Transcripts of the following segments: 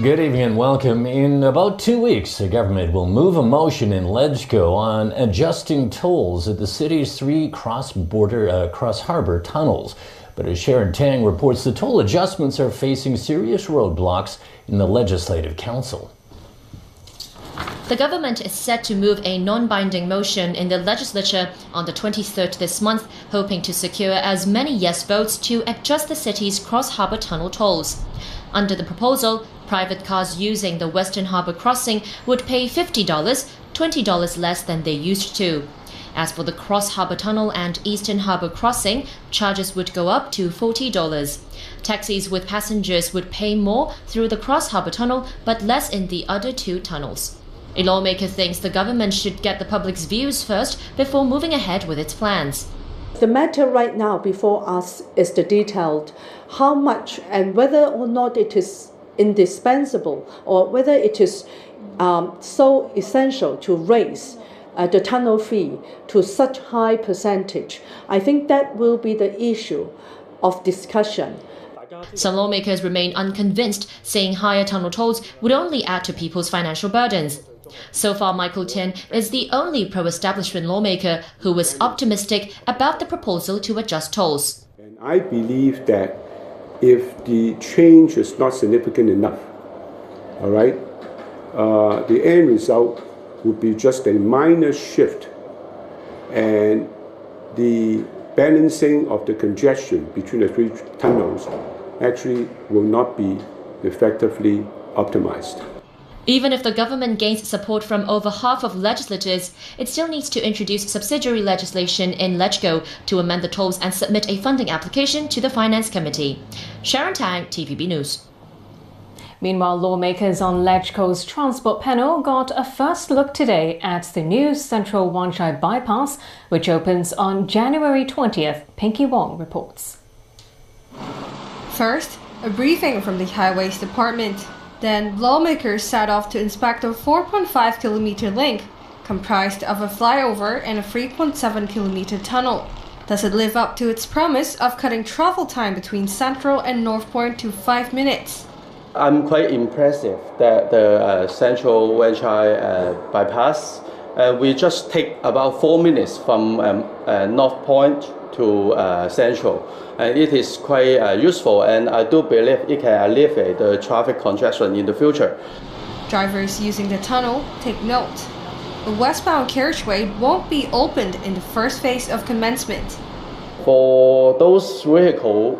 Good evening and welcome. In about 2 weeks, the government will move a motion in LegCo on adjusting tolls at the city's 3 cross-harbor tunnels. But as Sharon Tang reports, the toll adjustments are facing serious roadblocks in the Legislative Council. The government is set to move a non-binding motion in the legislature on the 23rd this month, hoping to secure as many yes votes to adjust the city's cross-harbor tunnel tolls. Under the proposal, private cars using the Western Harbour crossing would pay $50, $20 less than they used to. As for the Cross-Harbour Tunnel and Eastern Harbour Crossing, charges would go up to $40. Taxis with passengers would pay more through the Cross-Harbour Tunnel, but less in the other 2 tunnels. A lawmaker thinks the government should get the public's views first before moving ahead with its plans. The matter right now before us is the detailed how much and whether or not it is indispensable or whether it is so essential to raise the tunnel fee to such high percentage. I think that will be the issue of discussion. Some lawmakers remain unconvinced, saying higher tunnel tolls would only add to people's financial burdens. So far, Michael Tian is the only pro-establishment lawmaker who is optimistic about the proposal to adjust tolls. And I believe that if the change is not significant enough, all right, the end result would be just a minor shift, and the balancing of the congestion between the 3 tunnels actually will not be effectively optimized. Even if the government gains support from over half of legislators, it still needs to introduce subsidiary legislation in LegCo to amend the tolls and submit a funding application to the Finance Committee. Sharon Tang, TVB News. Meanwhile, lawmakers on LegCo's transport panel got a first look today at the new Central Wan Chai bypass, which opens on January 20th. Pinky Wong reports. First, a briefing from the Highways Department. Then, lawmakers set off to inspect a 4.5-kilometer link comprised of a flyover and a 3.7-kilometer tunnel. Does it live up to its promise of cutting travel time between Central and North Point to 5 minutes? I'm quite impressed that the Central Wan Chai bypass, we just take about 4 minutes from North Point to Central. And it is quite useful, and I do believe it can alleviate the traffic congestion in the future. Drivers using the tunnel take note. The westbound carriageway won't be opened in the first phase of commencement. For those vehicles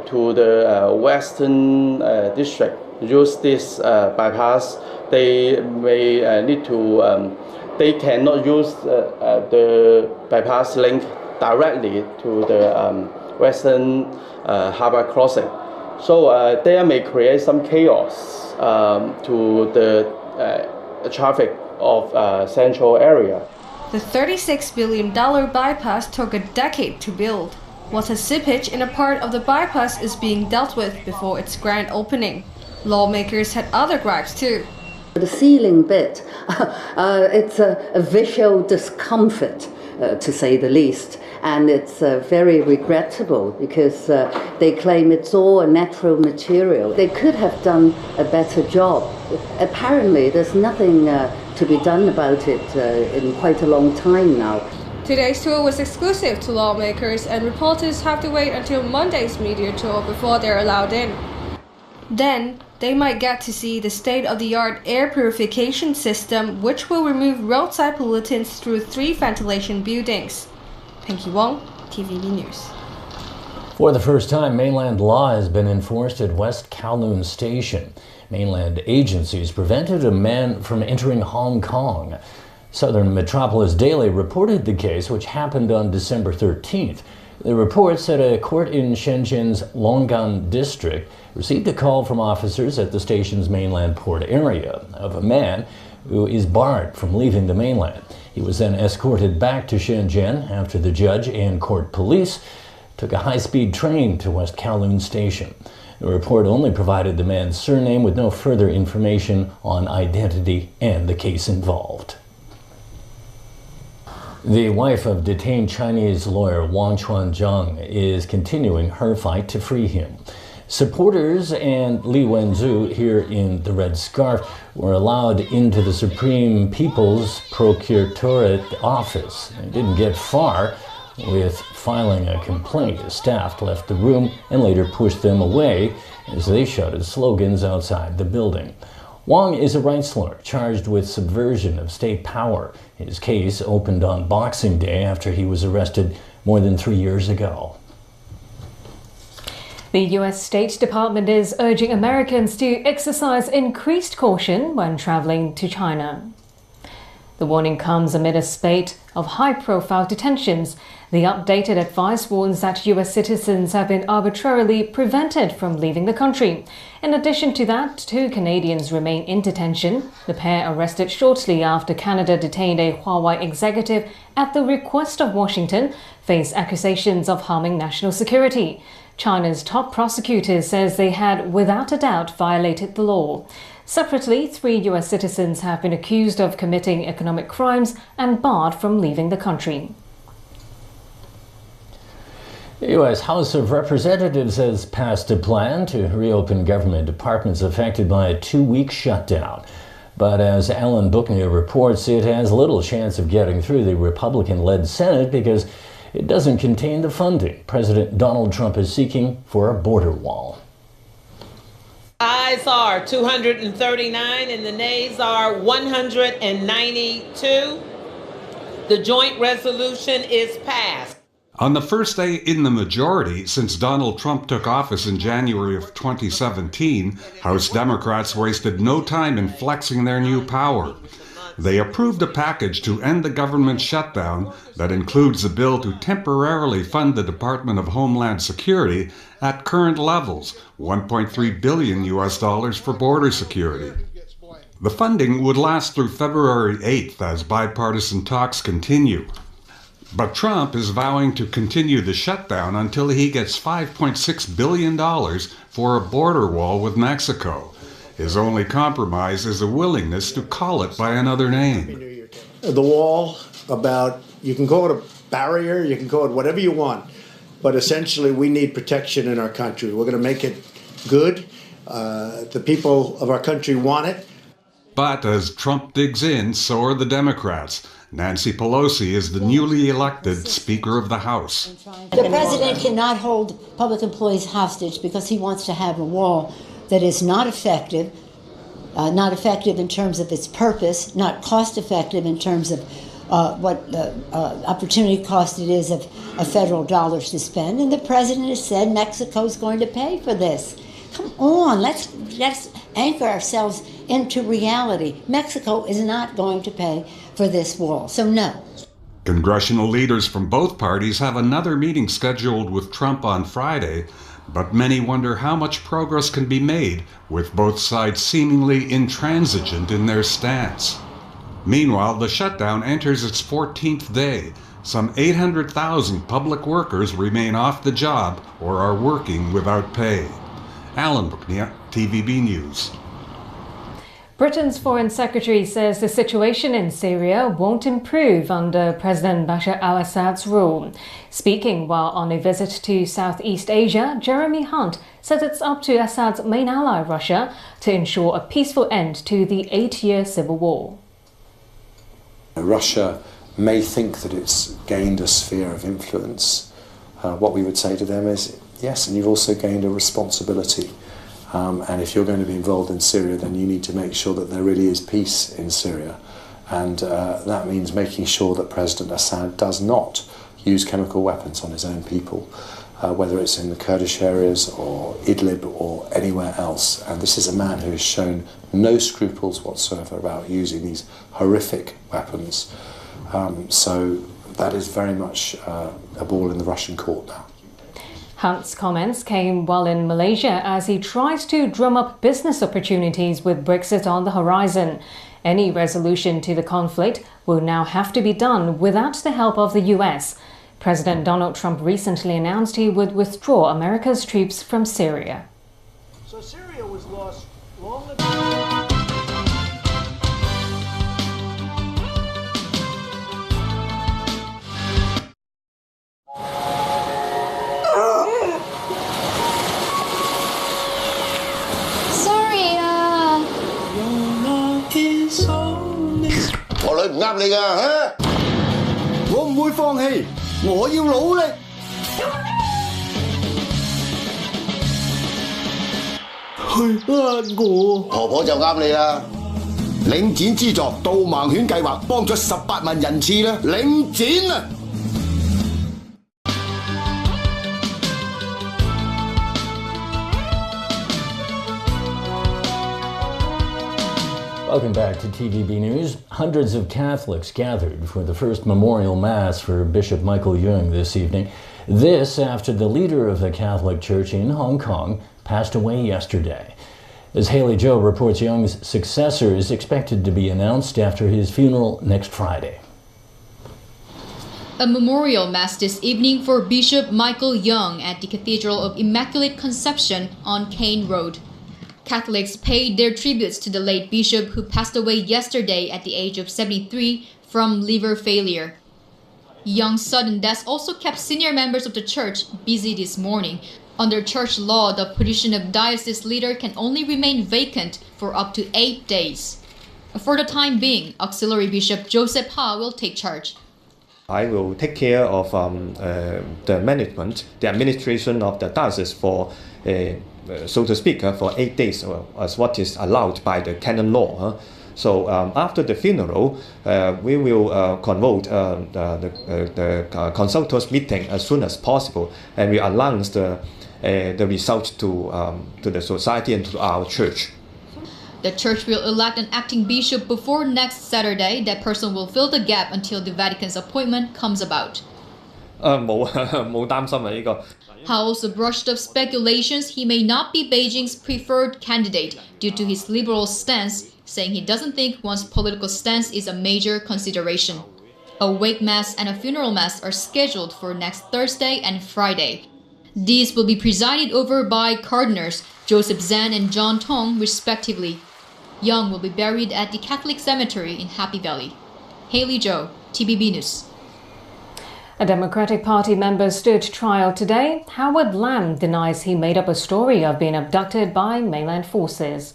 to the Western District use this bypass, they may need to, they cannot use the bypass link directly to the Western Harbour crossing. So there may create some chaos to the traffic of Central area. The $36 billion bypass took a decade to build. What a seepage in a part of the bypass is being dealt with before its grand opening. Lawmakers had other gripes too. The ceiling bit, it's a visual discomfort, to say the least. And it's very regrettable because they claim it's all a natural material. They could have done a better job. Apparently, there's nothing to be done about it in quite a long time now. Today's tour was exclusive to lawmakers, and reporters have to wait until Monday's media tour before they're allowed in. Then, they might get to see the state-of-the-art air purification system, which will remove roadside pollutants through 3 ventilation buildings. Pinky Wong, TVB News. For the first time, mainland law has been enforced at West Kowloon Station. Mainland agencies prevented a man from entering Hong Kong. Southern Metropolis Daily reported the case, which happened on December 13th. The report said a court in Shenzhen's Longgang district received a call from officers at the station's mainland port area of a man who is barred from leaving the mainland. He was then escorted back to Shenzhen after the judge and court police took a high-speed train to West Kowloon Station. The report only provided the man's surname with no further information on identity and the case involved. The wife of detained Chinese lawyer Wang Chuanzhang is continuing her fight to free him. Supporters and Li Wenzu, here in the red scarf, were allowed into the Supreme People's Procuratorate office. They didn't get far with filing a complaint. The staff left the room and later pushed them away as they shouted slogans outside the building. Wang is a rights lawyer charged with subversion of state power. His case opened on Boxing Day after he was arrested more than 3 years ago. The U.S. State Department is urging Americans to exercise increased caution when traveling to China. The warning comes amid a spate of high-profile detentions. The updated advice warns that U.S. citizens have been arbitrarily prevented from leaving the country. In addition to that, 2 Canadians remain in detention. The pair arrested shortly after Canada detained a Huawei executive at the request of Washington face accusations of harming national security. China's top prosecutor says they had, without a doubt, violated the law. Separately, 3 U.S. citizens have been accused of committing economic crimes and barred from leaving the country. The U.S. House of Representatives has passed a plan to reopen government departments affected by a 2-week shutdown. But as Alan Booknear reports, it has little chance of getting through the Republican-led Senate because it doesn't contain the funding President Donald Trump is seeking for a border wall. Ayes are 239 and the nays are 192. The joint resolution is passed. On the first day in the majority since Donald Trump took office in January of 2017, House Democrats wasted no time in flexing their new power. They approved a package to end the government shutdown that includes a bill to temporarily fund the Department of Homeland Security at current levels, $1.3 billion for border security. The funding would last through February 8th as bipartisan talks continue. But Trump is vowing to continue the shutdown until he gets $5.6 billion for a border wall with Mexico. His only compromise is a willingness to call it by another name. The wall, you can call it a barrier, you can call it whatever you want, but essentially we need protection in our country. We're going to make it good. The people of our country want it. But as Trump digs in, so are the Democrats. Nancy Pelosi is the newly elected Speaker of the House. The president cannot hold public employees hostage because he wants to have a wall that is not effective in terms of its purpose, not cost effective in terms of what the opportunity cost it is of federal dollars to spend. And the president has said Mexico's going to pay for this. Come on, let's anchor ourselves into reality. Mexico is not going to pay for this wall, so no. Congressional leaders from both parties have another meeting scheduled with Trump on Friday, but many wonder how much progress can be made with both sides seemingly intransigent in their stance. Meanwhile, the shutdown enters its 14th day. Some 800,000 public workers remain off the job or are working without pay. Alan Booknear, TVB News. Britain's Foreign Secretary says the situation in Syria won't improve under President Bashar al-Assad's rule. Speaking while on a visit to Southeast Asia, Jeremy Hunt says it's up to Assad's main ally, Russia, to ensure a peaceful end to the 8-year civil war. Russia may think that it's gained a sphere of influence. What we would say to them is, yes, and you've also gained a responsibility. And if you're going to be involved in Syria, then you need to make sure that there really is peace in Syria. And that means making sure that President Assad does not use chemical weapons on his own people, whether it's in the Kurdish areas or Idlib or anywhere else. And this is a man who has shown no scruples whatsoever about using these horrific weapons. So that is very much a ball in the Russian court now. Hunt's comments came while in Malaysia as he tries to drum up business opportunities with Brexit on the horizon. Any resolution to the conflict will now have to be done without the help of the US. President Donald Trump recently announced he would withdraw America's troops from Syria. So Syria was lost long ago. 唔啱你㗎嚇！我唔會放棄，我要努力。去呃我，婆婆就啱你啦。領展資助導盲犬計劃幫咗18萬人次啦，領展啊！Welcome back to TVB News. Hundreds of Catholics gathered for the first memorial mass for Bishop Michael Yeung this evening. This after the leader of the Catholic Church in Hong Kong passed away yesterday. As Haley Joe reports, Yeung's successor is expected to be announced after his funeral next Friday. A memorial mass this evening for Bishop Michael Yeung at the Cathedral of Immaculate Conception on Kane Road. Catholics paid their tributes to the late bishop who passed away yesterday at the age of 73 from liver failure. Yeung's sudden death also kept senior members of the church busy this morning. Under church law, the position of diocese leader can only remain vacant for up to 8 days. For the time being, Auxiliary Bishop Joseph Ha will take charge. I will take care of the management, the administration of the diocese for so to speak, for 8 days, as what is allowed by the canon law. So after the funeral, we will convoke the consultors meeting as soon as possible, and we announce the result to the society and to our church. The church will elect an acting bishop before next Saturday. That person will fill the gap until the Vatican's appointment comes about. 冇擔心啊呢個。Ha also brushed off speculations he may not be Beijing's preferred candidate due to his liberal stance, saying he doesn't think one's political stance is a major consideration. A wake mass and a funeral mass are scheduled for next Thursday and Friday. These will be presided over by Cardinals Joseph Zan and John Tong, respectively. Yeung will be buried at the Catholic Cemetery in Happy Valley. Haley Joe, TVB News. A Democratic Party member stood trial today. Howard Lam denies he made up a story of being abducted by mainland forces.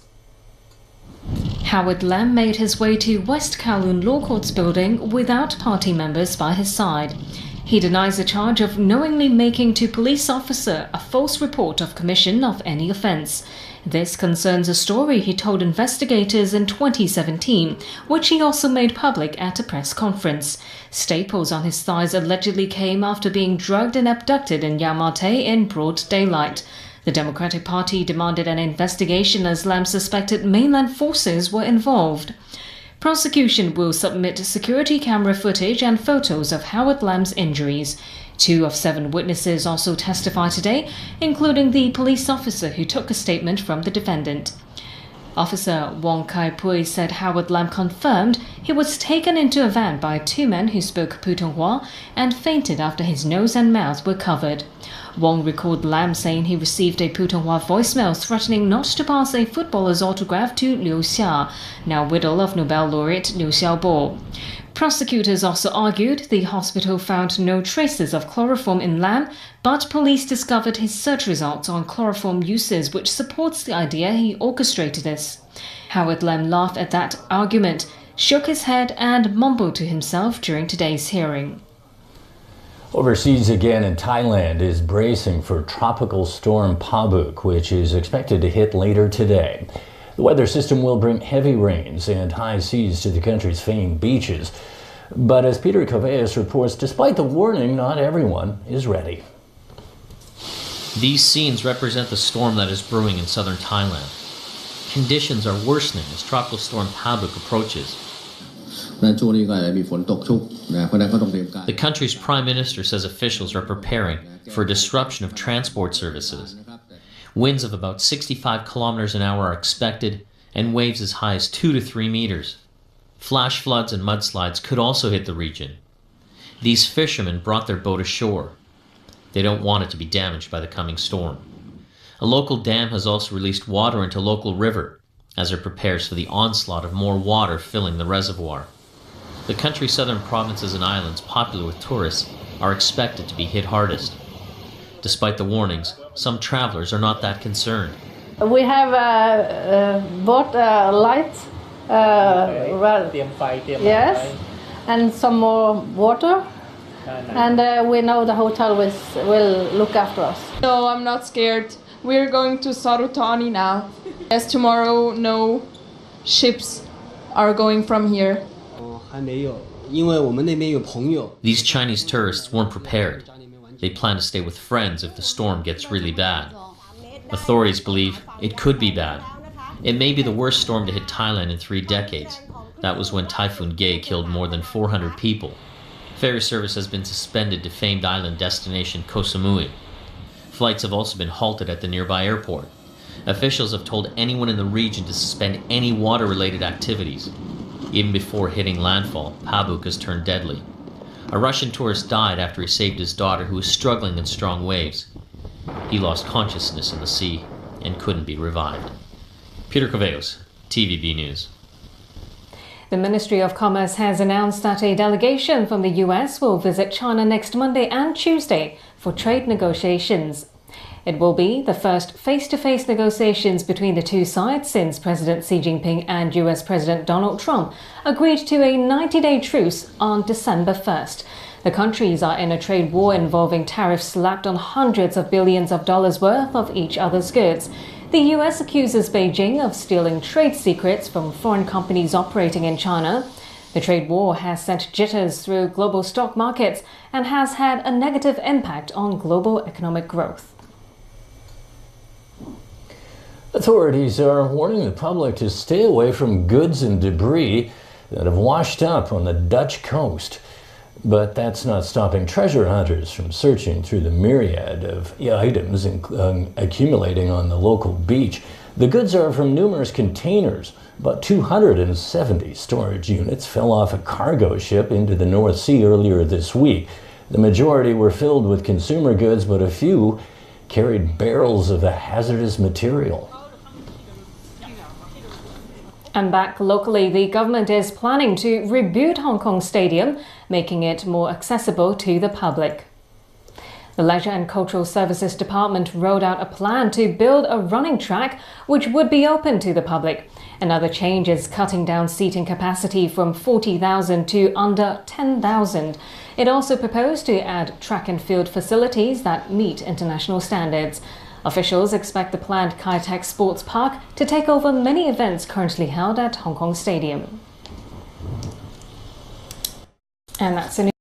Howard Lam made his way to West Kowloon Law Courts building without party members by his side. He denies the charge of knowingly making to police officer a false report of commission of any offence. This concerns a story he told investigators in 2017, which he also made public at a press conference. Staples on his thighs allegedly came after being drugged and abducted in Yau Ma Tei in broad daylight. The Democratic Party demanded an investigation as Lam suspected mainland forces were involved. Prosecution will submit security camera footage and photos of Howard Lam's injuries. 2 of 7 witnesses also testify today, including the police officer who took a statement from the defendant. Officer Wong Kai Pui said Howard Lam confirmed he was taken into a van by 2 men who spoke Putonghua and fainted after his nose and mouth were covered. Wong recalled Lam saying he received a Putonghua voicemail threatening not to pass a footballer's autograph to Liu Xia, now widow of Nobel laureate Liu Xiaobo. Prosecutors also argued the hospital found no traces of chloroform in Lam, but police discovered his search results on chloroform uses, which supports the idea he orchestrated this. Howard Lam laughed at that argument, shook his head and mumbled to himself during today's hearing. Overseas again in Thailand is bracing for Tropical Storm Pabuk, which is expected to hit later today. The weather system will bring heavy rains and high seas to the country's famed beaches. But as Peter Coveas reports, despite the warning, not everyone is ready. These scenes represent the storm that is brewing in southern Thailand. Conditions are worsening as Tropical Storm Pabuk approaches. The country's prime minister says officials are preparing for a disruption of transport services. Winds of about 65 kilometers an hour are expected, and waves as high as 2 to 3 meters. Flash floods and mudslides could also hit the region. These fishermen brought their boat ashore. They don't want it to be damaged by the coming storm. A local dam has also released water into local river as it prepares for the onslaught of more water filling the reservoir. The country's southern provinces and islands, popular with tourists, are expected to be hit hardest. Despite the warnings, some travelers are not that concerned. We have boat lights. Yes, and some more water. And we know the hotel will look after us. No, I'm not scared. We're going to Sarutani now. As tomorrow, no ships are going from here. These Chinese tourists weren't prepared. They plan to stay with friends if the storm gets really bad. Authorities believe it could be bad. It may be the worst storm to hit Thailand in 3 decades. That was when Typhoon Gay killed more than 400 people. Ferry service has been suspended to famed island destination Koh Samui. Flights have also been halted at the nearby airport. Officials have told anyone in the region to suspend any water-related activities. Even before hitting landfall, Pabuk has turned deadly. A Russian tourist died after he saved his daughter, who was struggling in strong waves. He lost consciousness in the sea and couldn't be revived. Peter Coveos, TVB News. The Ministry of Commerce has announced that a delegation from the US will visit China next Monday and Tuesday for trade negotiations. It will be the first face-to-face negotiations between the two sides since President Xi Jinping and US President Donald Trump agreed to a 90-day truce on December 1st. The countries are in a trade war involving tariffs slapped on hundreds of billions of dollars worth of each other's goods. The US accuses Beijing of stealing trade secrets from foreign companies operating in China. The trade war has sent jitters through global stock markets and has had a negative impact on global economic growth. Authorities are warning the public to stay away from goods and debris that have washed up on the Dutch coast. But that's not stopping treasure hunters from searching through the myriad of items accumulating on the local beach. The goods are from numerous containers. About 270 storage units fell off a cargo ship into the North Sea earlier this week. The majority were filled with consumer goods, but a few carried barrels of a hazardous material. And back locally, the government is planning to reboot Hong Kong Stadium, making it more accessible to the public. The Leisure and Cultural Services Department rolled out a plan to build a running track which would be open to the public. Another change is cutting down seating capacity from 40,000 to under 10,000. It also proposed to add track and field facilities that meet international standards. Officials expect the planned Kai Tak Sports Park to take over many events currently held at Hong Kong Stadium. And that's